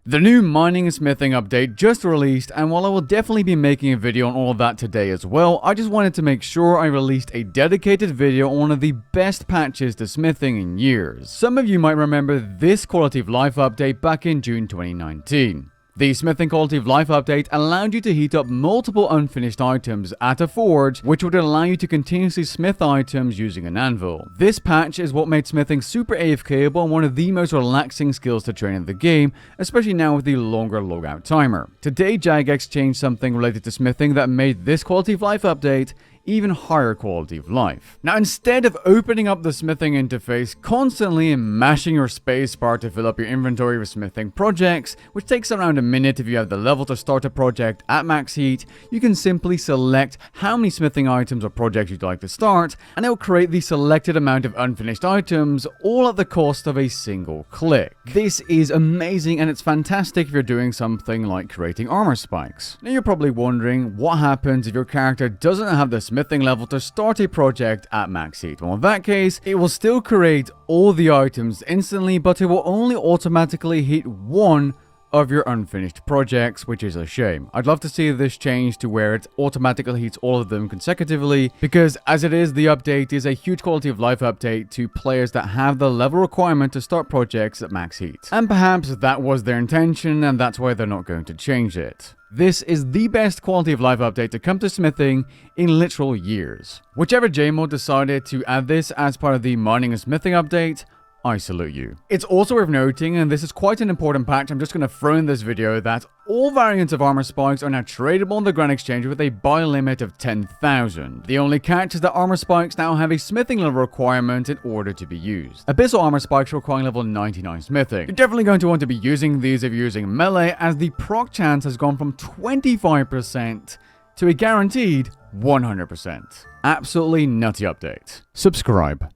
The new mining and smithing update just released, and while I will definitely be making a video on all of that today as well, I just wanted to make sure I released a dedicated video on one of the best patches to smithing in years. Some of you might remember this quality of life update back in June 2019. The smithing quality of life update allowed you to heat up multiple unfinished items at a forge, which would allow you to continuously smith items using an anvil. This patch is what made smithing super AFKable and one of the most relaxing skills to train in the game, especially now with the longer logout timer. Today, Jagex changed something related to smithing that made this quality of life update even higher quality of life. Now, instead of opening up the smithing interface constantly and mashing your spacebar to fill up your inventory with smithing projects, which takes around a minute if you have the level to start a project at max heat, you can simply select how many smithing items or projects you'd like to start, and it will create the selected amount of unfinished items, all at the cost of a single click. This is amazing, and it's fantastic if you're doing something like creating armor spikes. Now, you're probably wondering what happens if your character doesn't have the smithing level to start a project at max heat. Well, in that case, it will still create all the items instantly, but it will only automatically hit one of your unfinished projects, which is a shame. I'd love to see this change to where it automatically hits all of them consecutively, because as it is, the update is a huge quality of life update to players that have the level requirement to start projects at max heat. And perhaps that was their intention, and that's why they're not going to change it. This is the best quality of life update to come to smithing in literal years. Whichever JMod decided to add this as part of the mining and smithing update, I salute you. It's also worth noting, and this is quite an important patch I'm just going to throw in this video, that all variants of armor spikes are now tradable on the Grand Exchange with a buy limit of 10,000. The only catch is that armor spikes now have a smithing level requirement in order to be used. Abyssal armor spikes requiring level 99 smithing. You're definitely going to want to be using these if you're using melee, as the proc chance has gone from 25% to a guaranteed 100%. Absolutely nutty update. Subscribe.